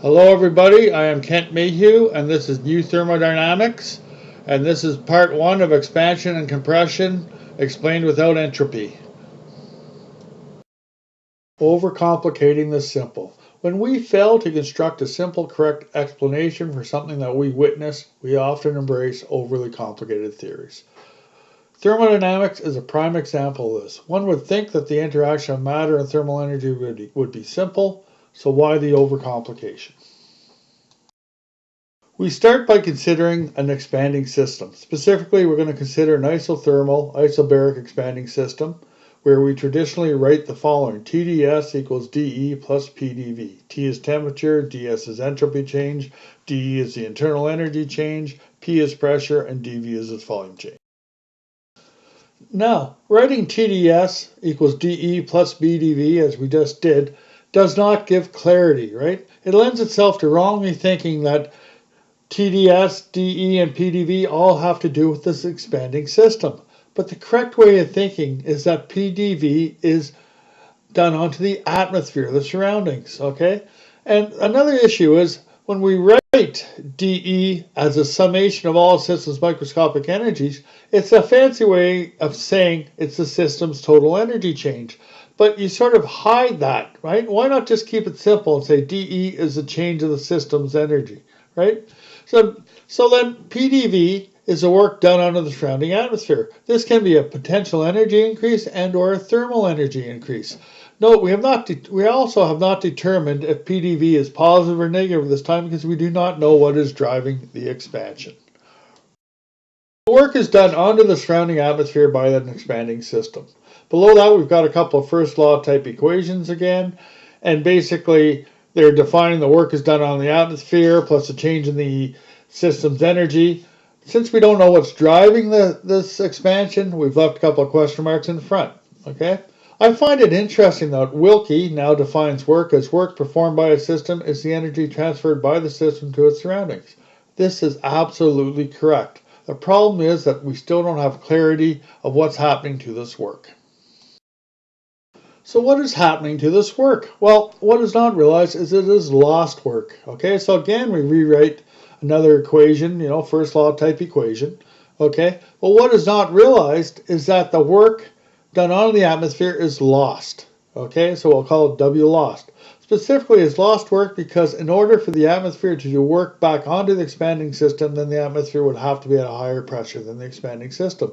Hello everybody, I am Kent Mayhew and this is New Thermodynamics, and this is part 1 of expansion and compression explained without entropy. Over-complicating the simple. When we fail to construct a simple, correct explanation for something that we witness, we often embrace overly complicated theories. Thermodynamics is a prime example of this. One would think that the interaction of matter and thermal energy would be simple, so why the overcomplication? We start by considering an expanding system. Specifically, we're going to consider an isothermal, isobaric expanding system, where we traditionally write the following: TdS equals dE plus PdV. T is temperature, ds is entropy change, dE is the internal energy change, P is pressure, and dV is its volume change. Now, writing TdS equals dE plus PdV, as we just did, does not give clarity, right? It lends itself to wrongly thinking that TdS, dE, and PdV all have to do with this expanding system. But the correct way of thinking is that PdV is done onto the atmosphere, the surroundings, okay? And another issue is when we write dE as a summation of all systems' microscopic energies, it's a fancy way of saying it's the system's total energy change. But you sort of hide that, right? Why not just keep it simple and say dE is the change of the system's energy, right? So then PdV is the work done under the surrounding atmosphere. This can be a potential energy increase and or a thermal energy increase. Note, we also have not determined if PdV is positive or negative this time because we do not know what is driving the expansion. The work is done onto the surrounding atmosphere by an expanding system. Below that, we've got a couple of first law type equations again, and basically they're defining the work is done on the atmosphere plus a change in the system's energy. Since we don't know what's driving this expansion, we've left a couple of question marks in front. Okay, I find it interesting that Wilkie now defines work as work performed by a system is the energy transferred by the system to its surroundings. This is absolutely correct. The problem is that we still don't have clarity of what's happening to this work. So what is happening to this work? Well, what is not realized is it is lost work. Okay, so again, we rewrite another equation, first law type equation. Okay, well, what is not realized is that the work done on the atmosphere is lost. Okay, so we'll call it W lost. Specifically, it's lost work because in order for the atmosphere to do work back onto the expanding system, then the atmosphere would have to be at a higher pressure than the expanding system.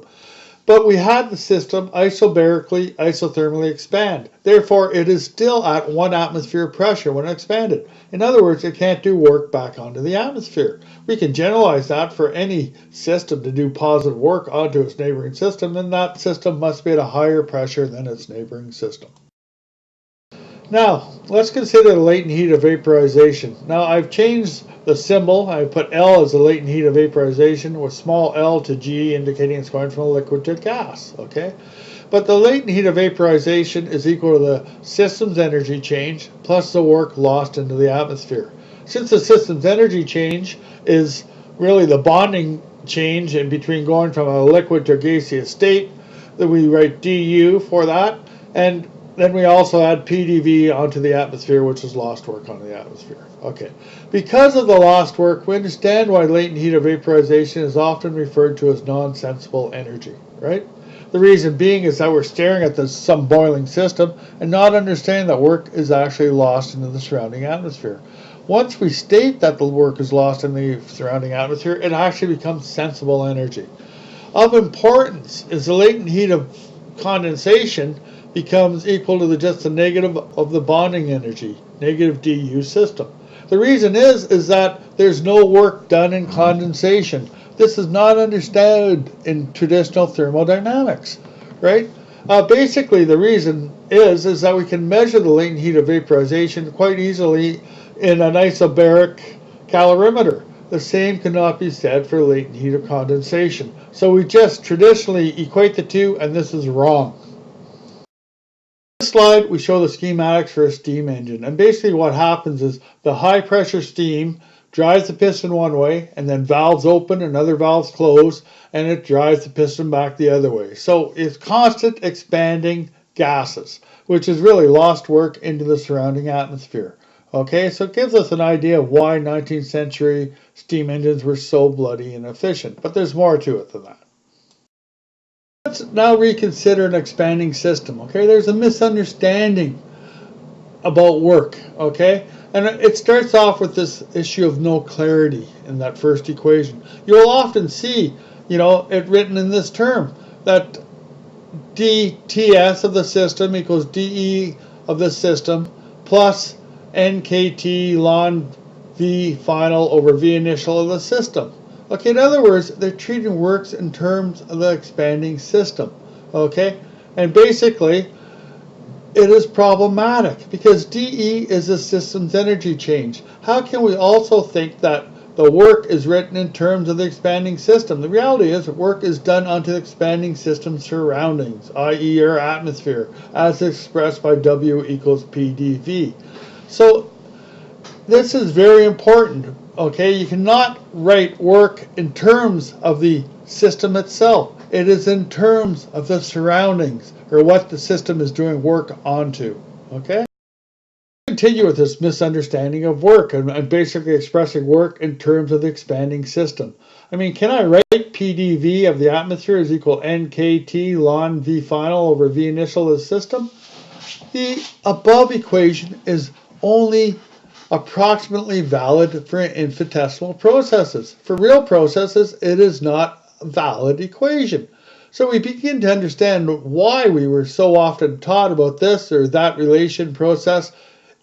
But we had the system isobarically, isothermally expand. Therefore, it is still at 1 atmosphere pressure when expanded. In other words, it can't do work back onto the atmosphere. We can generalize that for any system to do positive work onto its neighboring system, and that system must be at a higher pressure than its neighboring system. Now, let's consider the latent heat of vaporization. Now, I've changed the symbol. I put L as the latent heat of vaporization with small l to G, indicating it's going from a liquid to gas, okay? But the latent heat of vaporization is equal to the system's energy change plus the work lost into the atmosphere. Since the system's energy change is really the bonding change in between going from a liquid to a gaseous state, then we write du for that, and then we also add PdV onto the atmosphere, which is lost work onto the atmosphere. Okay. Because of the lost work, we understand why latent heat of vaporization is often referred to as non-sensible energy, right? The reason being is that we're staring at some boiling system and not understanding that work is actually lost into the surrounding atmosphere. Once we state that the work is lost in the surrounding atmosphere, it actually becomes sensible energy. Of importance is the latent heat of condensation becomes equal to just the negative of the bonding energy, negative du system. The reason is that there's no work done in condensation. This is not understood in traditional thermodynamics, right? Basically, the reason is that we can measure the latent heat of vaporization quite easily in an isobaric calorimeter. The same cannot be said for latent heat of condensation. So we just traditionally equate the two, and this is wrong. In this slide, we show the schematics for a steam engine, and basically what happens is the high pressure steam drives the piston one way, and then valves open and other valves close, and it drives the piston back the other way. So it's constant expanding gases, which is really lost work into the surrounding atmosphere. Okay, so it gives us an idea of why 19th century steam engines were so bloody inefficient, but there's more to it than that. Let's now reconsider an expanding system. Okay, there's a misunderstanding about work. Okay, and it starts off with this issue of no clarity in that first equation. You'll often see, it written in this term that dTs of the system equals dE of the system plus nkt ln V final over V initial of the system. Okay, in other words, they're treating works in terms of the expanding system. Okay, and basically it is problematic because dE is the system's energy change. How can we also think that the work is written in terms of the expanding system? The reality is that work is done onto the expanding system surroundings, i.e. our atmosphere, as expressed by W equals PdV. So this is very important. Okay, you cannot write work in terms of the system itself. It is in terms of the surroundings, or what the system is doing work onto. Okay? Continue with this misunderstanding of work and basically expressing work in terms of the expanding system. I mean, can I write PdV of the atmosphere is equal nkt ln V final over V initial of the system? The above equation is only approximately valid for infinitesimal processes. For real processes, it is not a valid equation. So we begin to understand why we were so often taught about this or that relation process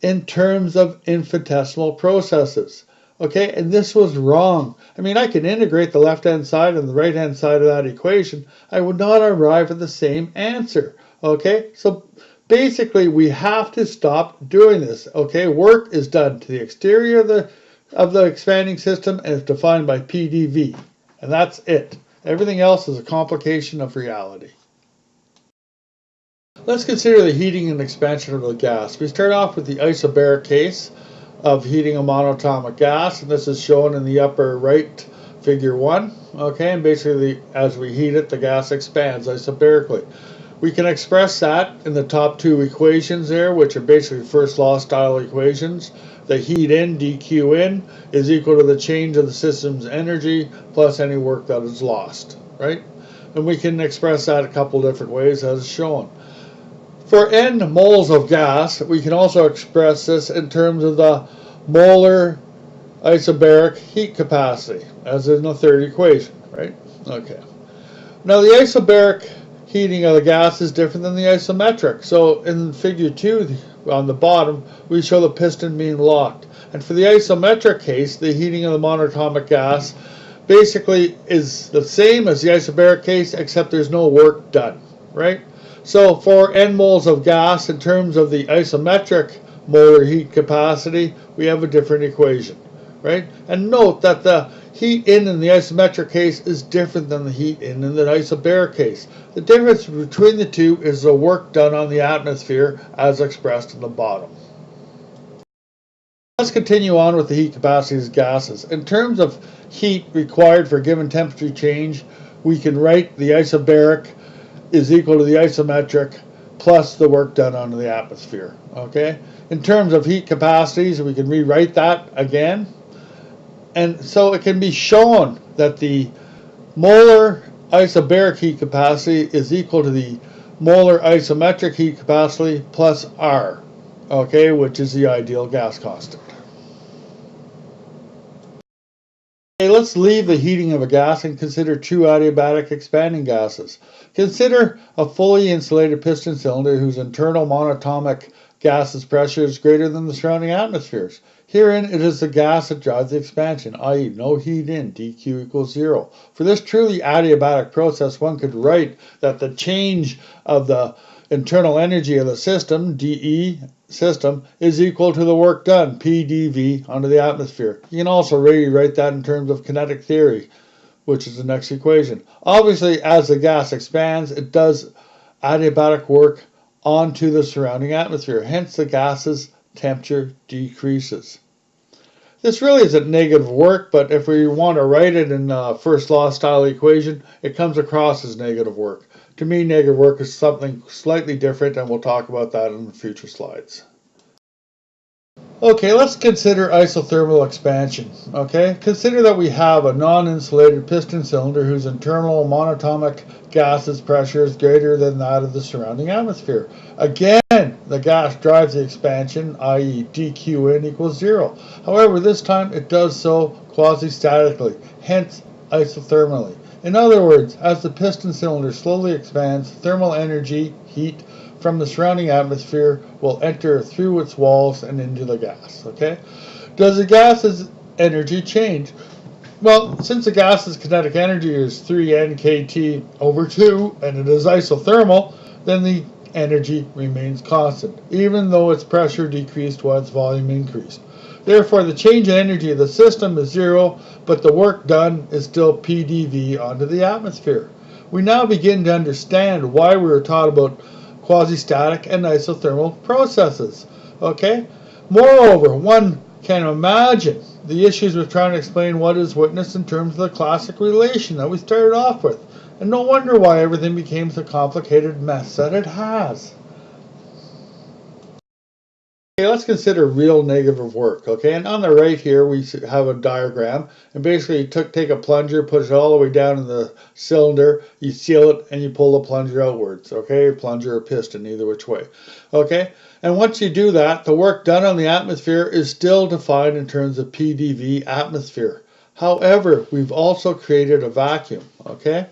in terms of infinitesimal processes. Okay, and this was wrong. I mean, I can integrate the left-hand side and the right-hand side of that equation. I would not arrive at the same answer. Okay, so basically we have to stop doing this. Okay, work is done to the exterior of the expanding system and is defined by PdV, and that's it. Everything else is a complication of reality. Let's consider the heating and expansion of the gas. We start off with the isobaric case of heating a monatomic gas, and this is shown in the upper right, figure 1. Okay, and basically as we heat it, the gas expands isobarically. We can express that in the top two equations there, which are basically first law style equations. The heat in, dQ in, is equal to the change of the system's energy plus any work that is lost, right? And we can express that a couple different ways as shown. For n moles of gas, we can also express this in terms of the molar isobaric heat capacity, as in the third equation, right? Okay. Now the isobaric heating of the gas is different than the isometric. So in figure 2 on the bottom, we show the piston being locked. And for the isometric case, the heating of the monatomic gas basically is the same as the isobaric case, except there's no work done, right? So for n moles of gas, in terms of the isometric molar heat capacity, we have a different equation, right? And note that the heat in the isometric case is different than the heat in the isobaric case. The difference between the two is the work done on the atmosphere as expressed in the bottom. Let's continue on with the heat capacities of gases. In terms of heat required for a given temperature change, we can write the isobaric is equal to the isometric plus the work done onto the atmosphere. Okay? In terms of heat capacities, we can rewrite that again. And so it can be shown that the molar isobaric heat capacity is equal to the molar isometric heat capacity plus R, okay, which is the ideal gas constant. Okay, let's leave the heating of a gas and consider two adiabatic expanding gases. Consider a fully insulated piston cylinder whose internal monatomic gas's pressure is greater than the surrounding atmospheres. Herein it is the gas that drives the expansion, i.e. no heat in, dQ equals 0. For this truly adiabatic process, one could write that the change of the internal energy of the system, dE system, is equal to the work done, PdV, onto the atmosphere. You can also rewrite that in terms of kinetic theory, which is the next equation. Obviously, as the gas expands, it does adiabatic work onto the surrounding atmosphere. Hence, the gas's temperature decreases. This really isn't negative work, but if we want to write it in first law style equation, it comes across as negative work. To me, negative work is something slightly different, and we'll talk about that in the future slides. Okay, let's consider isothermal expansion. Okay, consider that we have a non-insulated piston cylinder whose internal monatomic gas's pressure is greater than that of the surrounding atmosphere. Again, the gas drives the expansion, i.e. dQn equals 0. However, this time it does so quasi-statically, hence isothermally. In other words, as the piston cylinder slowly expands, thermal energy, heat, from the surrounding atmosphere will enter through its walls and into the gas. Okay? Does the gas's energy change? Well, since the gas's kinetic energy is 3 kT over 2 and it is isothermal, then the energy remains constant, even though its pressure decreased while its volume increased. Therefore, the change in energy of the system is 0, but the work done is still PdV onto the atmosphere. We now begin to understand why we were taught about quasi-static and isothermal processes. Okay? Moreover, one can imagine the issues with trying to explain what is witnessed in terms of the classic relation that we started off with. And no wonder why everything became the complicated mess that it has. Okay, let's consider real negative work. Okay, and on the right here we have a diagram, and basically you take a plunger, put it all the way down in the cylinder, you seal it, and you pull the plunger outwards. Okay, plunger or piston, either which way. Okay, and once you do that, the work done on the atmosphere is still defined in terms of PdV atmosphere. However, we've also created a vacuum. Okay.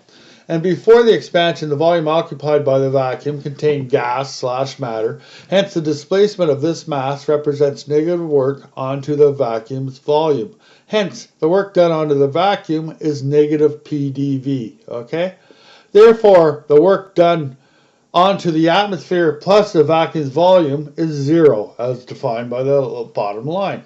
And before the expansion, the volume occupied by the vacuum contained gas/matter. Hence, the displacement of this mass represents negative work onto the vacuum's volume. Hence, the work done onto the vacuum is negative PdV. Okay? Therefore, the work done onto the atmosphere plus the vacuum's volume is 0, as defined by the bottom line.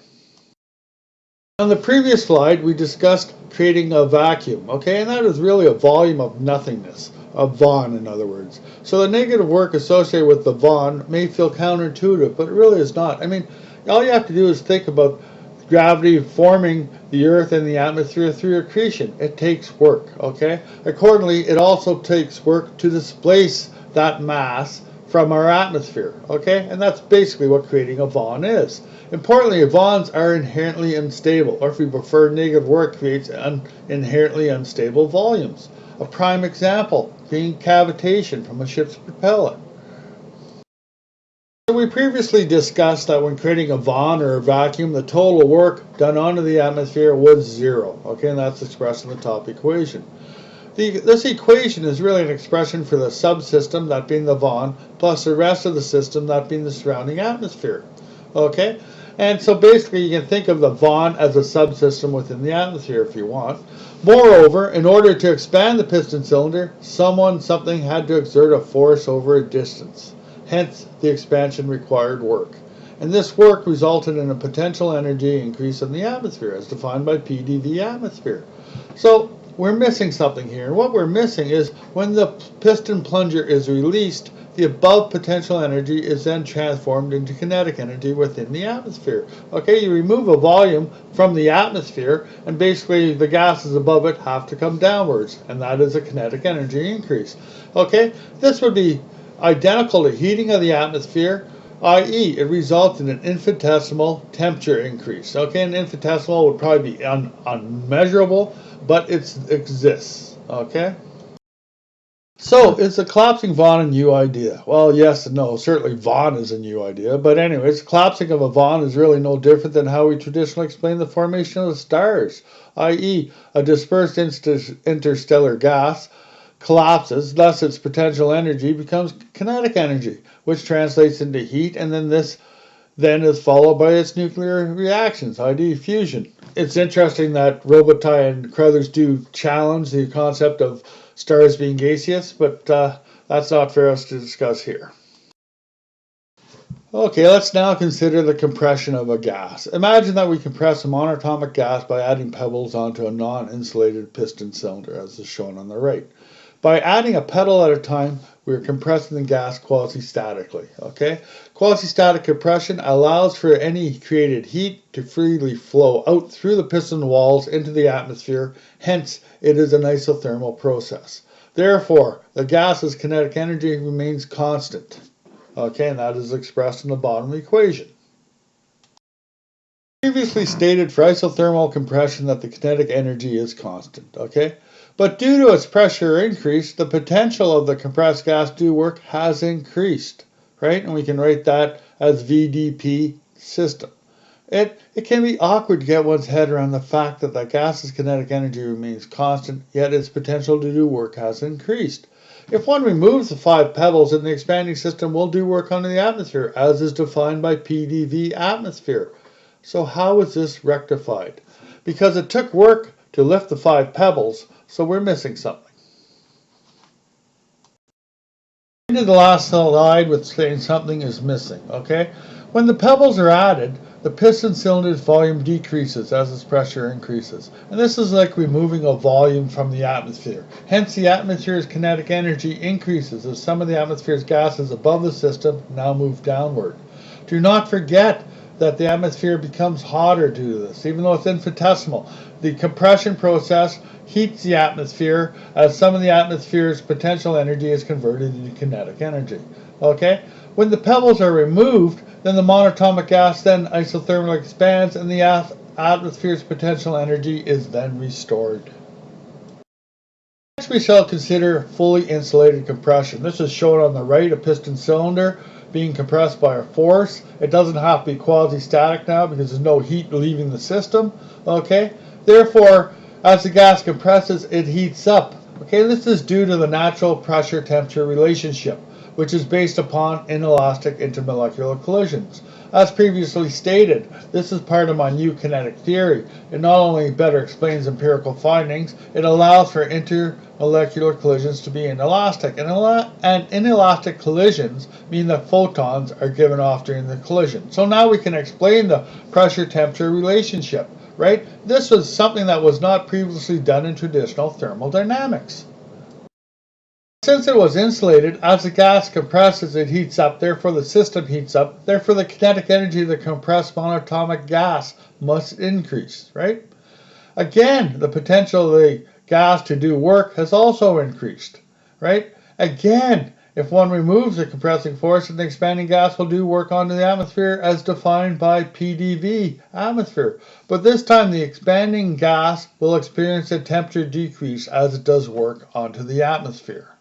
On the previous slide, we discussed creating a vacuum, okay, and that is really a volume of nothingness, a von in other words. So the negative work associated with the von may feel counterintuitive, but it really is not. I mean, all you have to do is think about gravity forming the earth and the atmosphere through accretion. It takes work, okay? Accordingly, it also takes work to displace that mass from our atmosphere, okay? And that's basically what creating a von is. Importantly, vons are inherently unstable, or if we prefer, negative work creates inherently unstable volumes. A prime example being cavitation from a ship's propeller. So we previously discussed that when creating a von or a vacuum, the total work done onto the atmosphere was 0, okay? And that's expressed in the top equation. This equation is really an expression for the subsystem, that being the von, plus the rest of the system, that being the surrounding atmosphere. Okay? And so basically you can think of the von as a subsystem within the atmosphere if you want. Moreover, in order to expand the piston cylinder, something had to exert a force over a distance. Hence, the expansion required work. And this work resulted in a potential energy increase in the atmosphere, as defined by PdV atmosphere. So, we're missing something here. And what we're missing is when the piston plunger is released, the above potential energy is then transformed into kinetic energy within the atmosphere. Okay, you remove a volume from the atmosphere, and basically the gases above it have to come downwards, and that is a kinetic energy increase. Okay, this would be identical to heating of the atmosphere, i.e. it results in an infinitesimal temperature increase. Okay, an infinitesimal would probably be unmeasurable, but it exists. Okay? So, is the collapsing von a new idea? Well, yes and no. Certainly von is a new idea. But anyways, collapsing of a von is really no different than how we traditionally explain the formation of the stars, i.e. a dispersed interstellar gas collapses, thus its potential energy becomes kinetic energy, which translates into heat, and then this is followed by its nuclear reactions, i.e. fusion. It's interesting that Robitaille and Crothers do challenge the concept of stars being gaseous, but that's not for us to discuss here. Okay, let's now consider the compression of a gas. Imagine that we compress a monatomic gas by adding pebbles onto a non-insulated piston cylinder, as is shown on the right. By adding a pedal at a time, we are compressing the gas quasi-statically. Okay? Quasi-static compression allows for any created heat to freely flow out through the piston walls into the atmosphere. Hence, it is an isothermal process. Therefore, the gas's kinetic energy remains constant. Okay, and that is expressed in the bottom equation. Previously stated for isothermal compression that the kinetic energy is constant, okay? But due to its pressure increase, the potential of the compressed gas to do work has increased, right? And we can write that as VDP system. It can be awkward to get one's head around the fact that the gas's kinetic energy remains constant, yet its potential to do work has increased. If one removes the 5 pebbles in the expanding system, will do work under the atmosphere, as is defined by PDV atmosphere. So how is this rectified? Because it took work to lift the 5 pebbles, so we're missing something. I ended the last slide with saying something is missing, okay? When the pebbles are added, the piston cylinder's volume decreases as its pressure increases. And this is like removing a volume from the atmosphere. Hence, the atmosphere's kinetic energy increases as some of the atmosphere's gases above the system now move downward. Do not forget that the atmosphere becomes hotter due to this, even though it's infinitesimal. The compression process heats the atmosphere as some of the atmosphere's potential energy is converted into kinetic energy. Okay? When the pebbles are removed, then the monatomic gas then isothermally expands and the atmosphere's potential energy is then restored. Next we shall consider fully insulated compression. This is shown on the right, a piston cylinder being compressed by a force. It doesn't have to be quasi-static now because there's no heat leaving the system. Okay? Therefore, as the gas compresses, it heats up. Okay, this is due to the natural pressure-temperature relationship, which is based upon inelastic intermolecular collisions. As previously stated, this is part of my new kinetic theory. It not only better explains empirical findings, it allows for intermolecular collisions to be inelastic. And inelastic collisions mean that photons are given off during the collision. So now we can explain the pressure-temperature relationship, right? This was something that was not previously done in traditional thermodynamics. Since it was insulated, as the gas compresses, it heats up, therefore the system heats up, therefore the kinetic energy of the compressed monatomic gas must increase, right? Again, the potential of the gas to do work has also increased, right? Again, if one removes the compressing force, then the expanding gas will do work onto the atmosphere as defined by PDV atmosphere. But this time the expanding gas will experience a temperature decrease as it does work onto the atmosphere.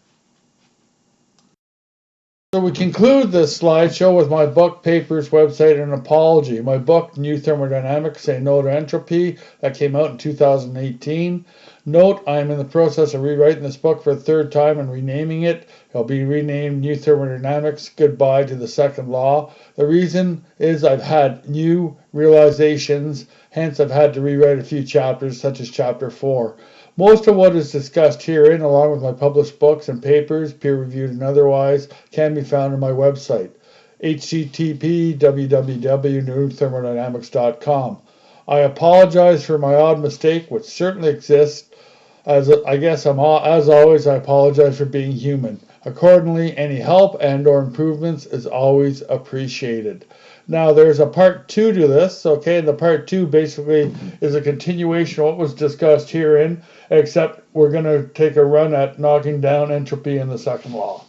So we conclude this slideshow with my book, papers, website, and apology. My book, New Thermodynamics, Say No to Entropy, that came out in 2018. Note, I am in the process of rewriting this book for a 3rd time and renaming it. It'll be renamed New Thermodynamics, Goodbye to the Second Law. The reason is I've had new realizations, hence I've had to rewrite a few chapters, such as Chapter 4. Most of what is discussed herein, along with my published books and papers, peer-reviewed and otherwise, can be found on my website, http://www.newthermodynamics.com. I apologize for my odd mistake, which certainly exists. As always, I apologize for being human. Accordingly, any help and/or improvements is always appreciated. Now, there's a part 2 to this, okay, and the part 2 basically is a continuation of what was discussed herein, except we're going to take a run at knocking down entropy in the second law.